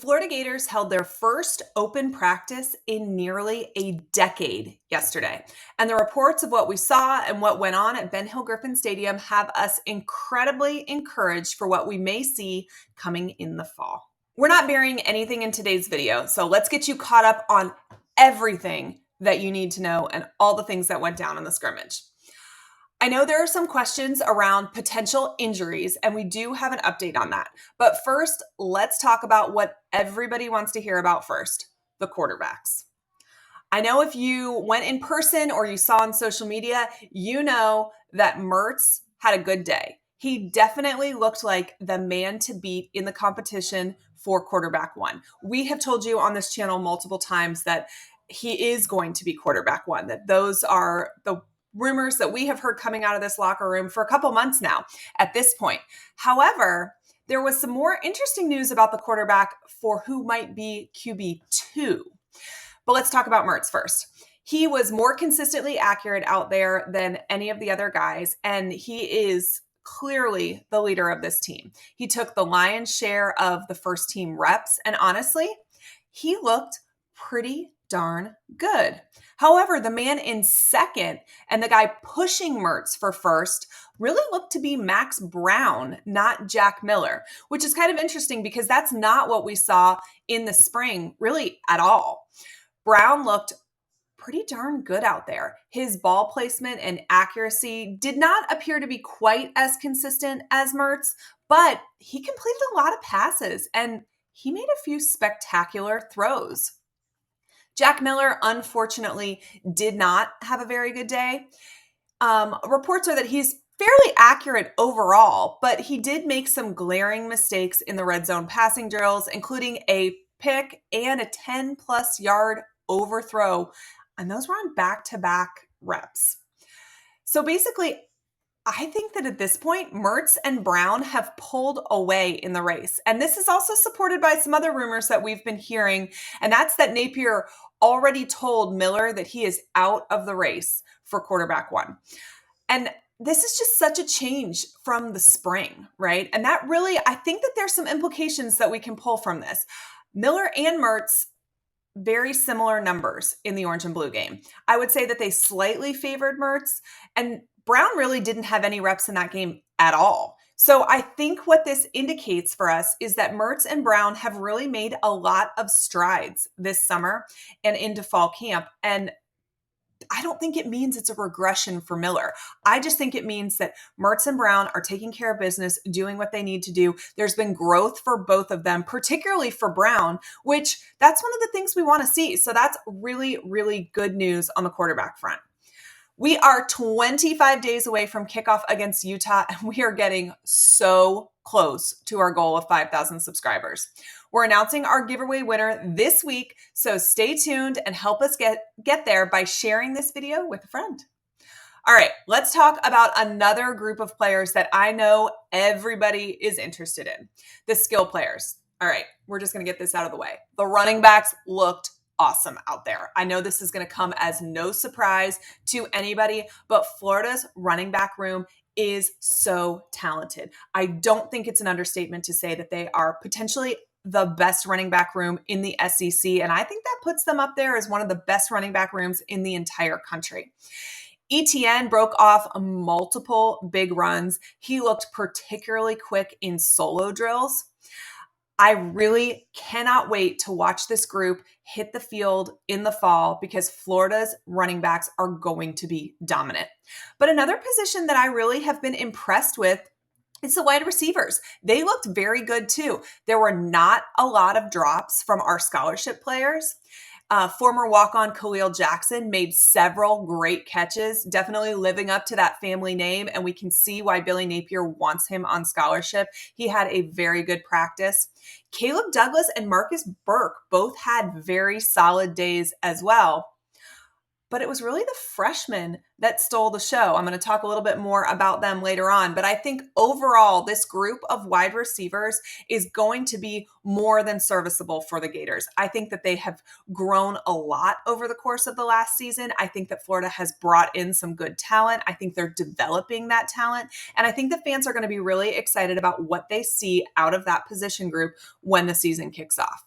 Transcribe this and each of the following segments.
Florida Gators held their first open practice in nearly a decade yesterday. And the reports of what we saw and what went on at Ben Hill Griffin Stadium have us incredibly encouraged for what we may see coming in the fall. We're not burying anything in today's video, so let's get you caught up on everything that you need to know and all the things that went down in the scrimmage. I know there are some questions around potential injuries, and we do have an update on that. But first, let's talk about what everybody wants to hear about first, the quarterbacks. I know if you went in person or you saw on social media, you know that Mertz had a good day. He definitely looked like the man to beat in the competition for quarterback one. We have told you on this channel multiple times that he is going to be quarterback one, that those are the rumors that we have heard coming out of this locker room for a couple months now at this point. However, there was some more interesting news about the quarterback for who might be QB2. But let's talk about Mertz first. He was more consistently accurate out there than any of the other guys, and he is clearly the leader of this team. He took the lion's share of the first team reps, and honestly, he looked pretty darn good. However, the man in second and the guy pushing Mertz for first really looked to be Max Brown, not Jack Miller, which is kind of interesting because that's not what we saw in the spring really at all. Brown looked pretty darn good out there. His ball placement and accuracy did not appear to be quite as consistent as Mertz, but he completed a lot of passes and he made a few spectacular throws. Jack Miller, unfortunately, did not have a very good day. Reports are that he's fairly accurate overall, but he did make some glaring mistakes in the red zone passing drills, including a pick and a 10-plus yard overthrow, and those were on back-to-back reps. So basically, I think that at this point, Mertz and Brown have pulled away in the race. And this is also supported by some other rumors that we've been hearing, and that's that Napier already told Miller that he is out of the race for quarterback one. And this is just such a change from the spring, right? And that really, I think that there's some implications that we can pull from this. Miller and Mertz, very similar numbers in the orange and blue game. I would say that they slightly favored Mertz, and Brown really didn't have any reps in that game at all. So I think what this indicates for us is that Mertz and Brown have really made a lot of strides this summer and into fall camp. And I don't think it means it's a regression for Miller. I just think it means that Mertz and Brown are taking care of business, doing what they need to do. There's been growth for both of them, particularly for Brown, which that's one of the things we want to see. So that's really, really good news on the quarterback front. We are 25 days away from kickoff against Utah, and we are getting so close to our goal of 5,000 subscribers. We're announcing our giveaway winner this week, so stay tuned and help us get there by sharing this video with a friend. All right, let's talk about another group of players that I know everybody is interested in, the skill players. All right, we're just going to get this out of the way. The running backs looked awesome out there. I know this is going to come as no surprise to anybody, but Florida's running back room is so talented. I don't think it's an understatement to say that they are potentially the best running back room in the SEC, and I think that puts them up there as one of the best running back rooms in the entire country. ETN broke off multiple big runs. He looked particularly quick in solo drills. I really cannot wait to watch this group hit the field in the fall because Florida's running backs are going to be dominant. But another position that I really have been impressed with is the wide receivers. They looked very good too. There were not a lot of drops from our scholarship players. Former walk-on Khalil Jackson made several great catches, definitely living up to that family name, and we can see why Billy Napier wants him on scholarship. He had a very good practice. Caleb Douglas and Marcus Burke both had very solid days as well. But it was really the freshmen that stole the show. I'm going to talk a little bit more about them later on. But I think overall, this group of wide receivers is going to be more than serviceable for the Gators. I think that they have grown a lot over the course of the last season. I think that Florida has brought in some good talent. I think they're developing that talent. And I think the fans are going to be really excited about what they see out of that position group when the season kicks off.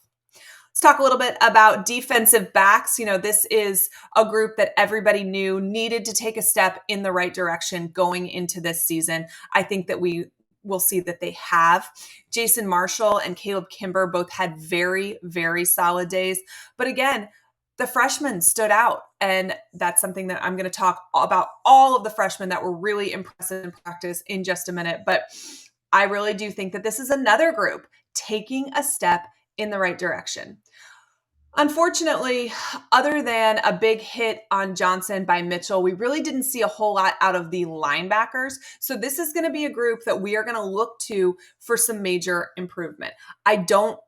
Let's talk a little bit about defensive backs. This is a group that everybody knew needed to take a step in the right direction going into this season. I think that we will see that they have. Jason Marshall and Caleb Kimber both had very, very solid days. But again, the freshmen stood out. And that's something that I'm going to talk about all of the freshmen that were really impressive in practice in just a minute. But I really do think that this is another group taking a step in the right direction. Unfortunately, other than a big hit on Johnson by Mitchell, we really didn't see a whole lot out of the linebackers. So this is going to be a group that we are going to look to for some major improvement. I don't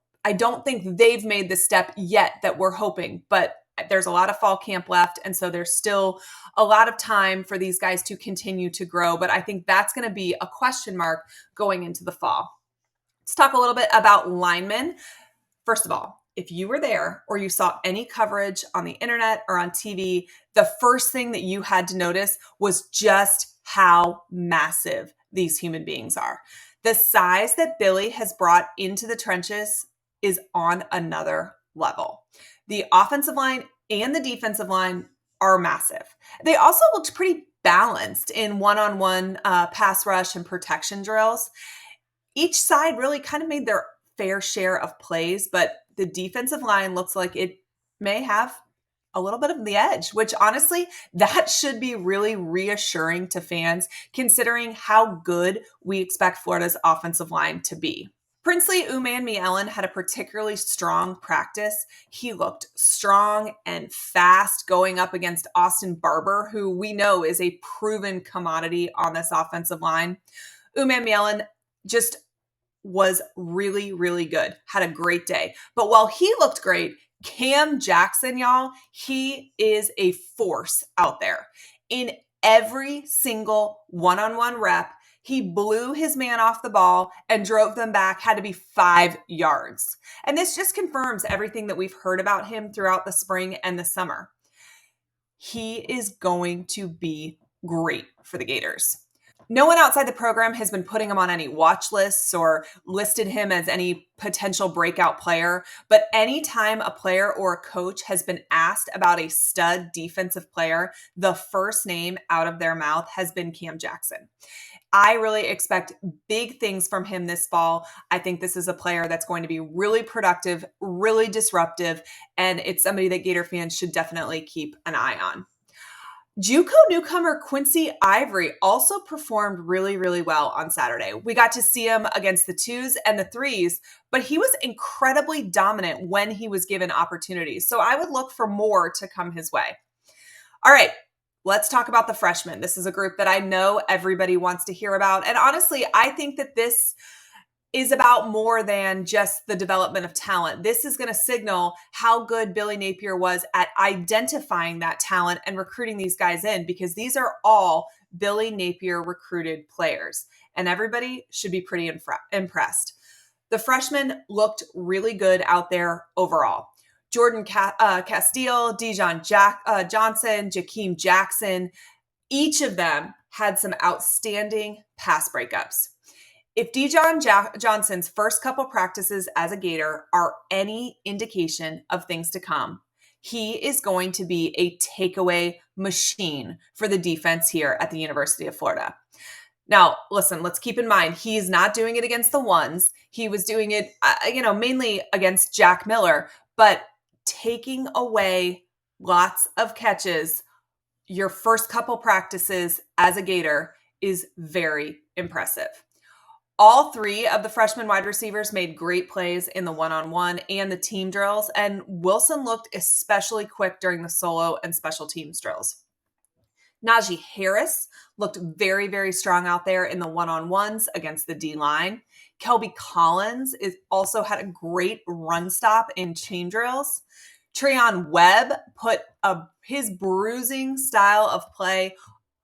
think they've made the step yet that we're hoping, but there's a lot of fall camp left. And so there's still a lot of time for these guys to continue to grow. But I think that's going to be a question mark going into the fall. Let's talk a little bit about linemen. First of all, if you were there or you saw any coverage on the internet or on TV, the first thing that you had to notice was just how massive these human beings are. The size that Billy has brought into the trenches is on another level. The offensive line and the defensive line are massive. They also looked pretty balanced in one-on-one pass rush and protection drills. Each side really kind of made their fair share of plays, but the defensive line looks like it may have a little bit of the edge, which honestly, that should be really reassuring to fans considering how good we expect Florida's offensive line to be. Princely Umanmielen had a particularly strong practice. He looked strong and fast going up against Austin Barber, who we know is a proven commodity on this offensive line. Umanmielen just was really, really good. Had a great day. But while he looked great, Cam Jackson, y'all, he is a force out there. In every single one-on-one rep, he blew his man off the ball and drove them back, had to be 5 yards. And this just confirms everything that we've heard about him throughout the spring and the summer. He is going to be great for the Gators. No one outside the program has been putting him on any watch lists or listed him as any potential breakout player, but anytime a player or a coach has been asked about a stud defensive player, the first name out of their mouth has been Cam Jackson. I really expect big things from him this fall. I think this is a player that's going to be really productive, really disruptive, and it's somebody that Gator fans should definitely keep an eye on. JUCO newcomer Quincy Ivory also performed really, really well on Saturday. We got to see him against the 2s and the 3s, but he was incredibly dominant when he was given opportunities. So I would look for more to come his way. All right, let's talk about the freshmen. This is a group that I know everybody wants to hear about. And honestly, I think that this is about more than just the development of talent. This is going to signal how good Billy Napier was at identifying that talent and recruiting these guys in, because these are all Billy Napier recruited players, and everybody should be pretty impressed. The freshmen looked really good out there overall. Jordan Castile, Dijon Johnson, Jakeem Jackson, each of them had some outstanding pass breakups. If Dijon Johnson's first couple practices as a Gator are any indication of things to come, he is going to be a takeaway machine for the defense here at the University of Florida. Now, listen, let's keep in mind, he's not doing it against the ones. He was doing it, mainly against Jack Miller, but taking away lots of catches your first couple practices as a Gator is very impressive. All 3 of the freshman wide receivers made great plays in the one-on-one and the team drills, and Wilson looked especially quick during the solo and special teams drills. Najee Harris looked very, very strong out there in the one-on-ones against the D-line. Kelby Collins also had a great run stop in chain drills. Treon Webb put his bruising style of play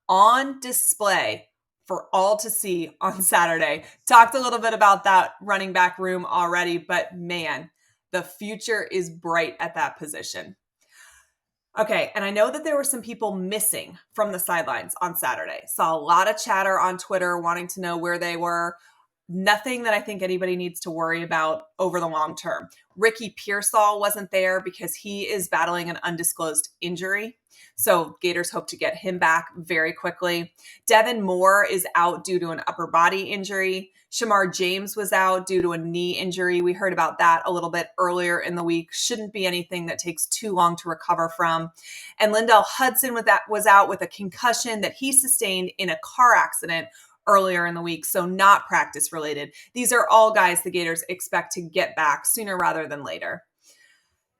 on display for all to see on Saturday. Talked a little bit about that running back room already, but man, the future is bright at that position. Okay, and I know that there were some people missing from the sidelines on Saturday. Saw a lot of chatter on Twitter wanting to know where they were. Nothing that I think anybody needs to worry about over the long term. Ricky Pearsall wasn't there because he is battling an undisclosed injury. So Gators hope to get him back very quickly. Devin Moore is out due to an upper body injury. Shamar James was out due to a knee injury. We heard about that a little bit earlier in the week. Shouldn't be anything that takes too long to recover from. And Lindell Hudson was out with a concussion that he sustained in a car accident earlier in the week, so not practice related. These are all guys the Gators expect to get back sooner rather than later.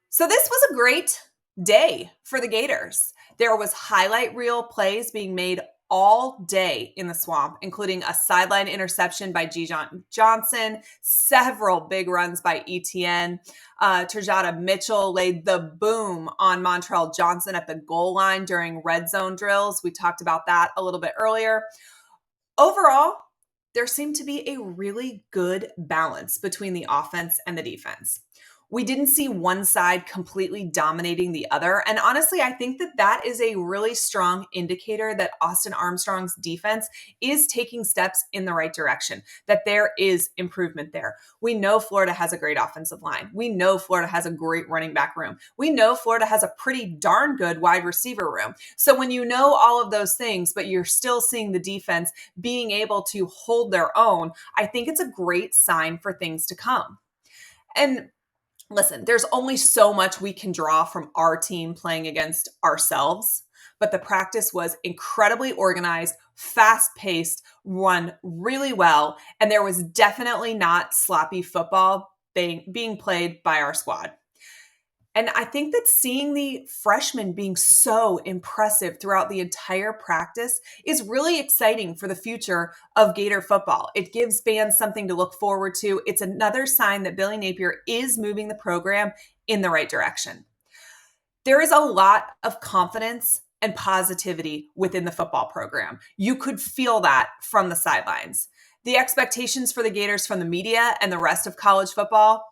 So this was a great day for the Gators. There was highlight reel plays being made all day in the Swamp, including a sideline interception by G. Johnson, several big runs by ETN. Terjada Mitchell laid the boom on Montrell Johnson at the goal line during red zone drills. We talked about that a little bit earlier. Overall, there seemed to be a really good balance between the offense and the defense. We didn't see one side completely dominating the other. And honestly, I think that that is a really strong indicator that Austin Armstrong's defense is taking steps in the right direction, that there is improvement there. We know Florida has a great offensive line. We know Florida has a great running back room. We know Florida has a pretty darn good wide receiver room. So when you know all of those things, but you're still seeing the defense being able to hold their own, I think it's a great sign for things to come. And listen, there's only so much we can draw from our team playing against ourselves, but the practice was incredibly organized, fast-paced, run really well, and there was definitely not sloppy football being played by our squad. And I think that seeing the freshmen being so impressive throughout the entire practice is really exciting for the future of Gator football. It gives fans something to look forward to. It's another sign that Billy Napier is moving the program in the right direction. There is a lot of confidence and positivity within the football program. You could feel that from the sidelines. The expectations for the Gators from the media and the rest of college football,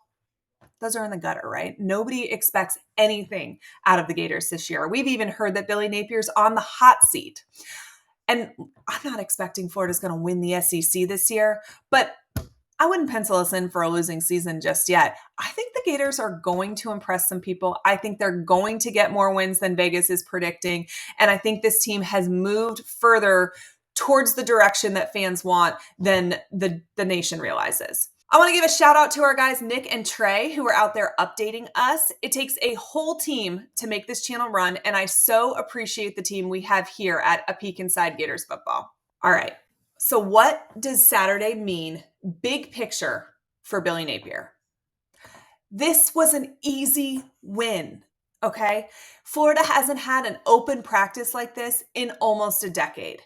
those are in the gutter, right? Nobody expects anything out of the Gators this year. We've even heard that Billy Napier's on the hot seat. And I'm not expecting Florida's going to win the SEC this year, but I wouldn't pencil us in for a losing season just yet. I think the Gators are going to impress some people. I think they're going to get more wins than Vegas is predicting. And I think this team has moved further towards the direction that fans want than the nation realizes. I want to give a shout out to our guys, Nick and Trey, who are out there updating us. It takes a whole team to make this channel run, and I so appreciate the team we have here at A Peek Inside Gators Football. All right, so what does Saturday mean, big picture, for Billy Napier? This was an easy win, okay? Florida hasn't had an open practice like this in almost a decade.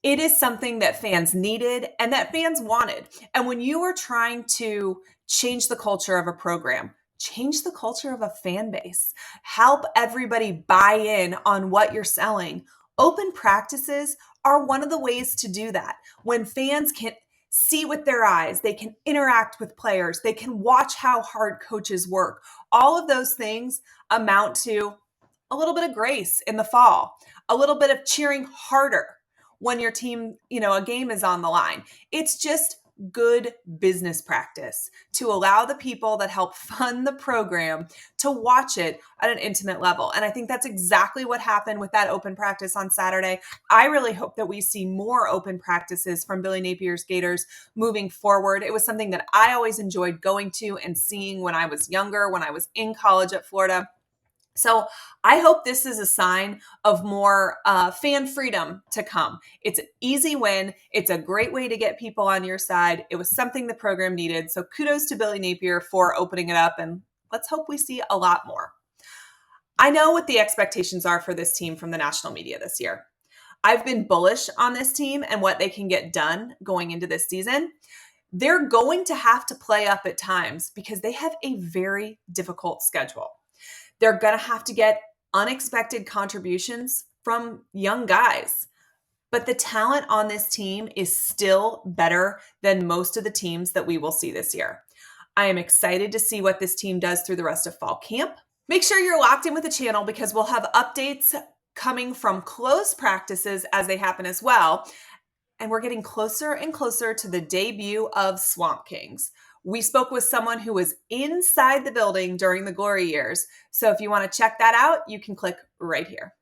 It is something that fans needed and that fans wanted. And when you are trying to change the culture of a program, change the culture of a fan base, help everybody buy in on what you're selling, open practices are one of the ways to do that. When fans can see with their eyes, they can interact with players, they can watch how hard coaches work. All of those things amount to a little bit of grace in the fall, a little bit of cheering harder when your team, a game is on the line. It's just good business practice to allow the people that help fund the program to watch it at an intimate level. And I think that's exactly what happened with that open practice on Saturday. I really hope that we see more open practices from Billy Napier's Gators moving forward. It was something that I always enjoyed going to and seeing when I was younger, when I was in college at Florida. So I hope this is a sign of more fan freedom to come. It's an easy win. It's a great way to get people on your side. It was something the program needed. So kudos to Billy Napier for opening it up, and let's hope we see a lot more. I know what the expectations are for this team from the national media this year. I've been bullish on this team and what they can get done going into this season. They're going to have to play up at times because they have a very difficult schedule. They're going to have to get unexpected contributions from young guys. But the talent on this team is still better than most of the teams that we will see this year. I am excited to see what this team does through the rest of fall camp. Make sure you're locked in with the channel because we'll have updates coming from close practices as they happen as well. and we're getting closer and closer to the debut of Swamp Kings. We spoke with someone who was inside the building during the glory years. So if you want to check that out, you can click right here.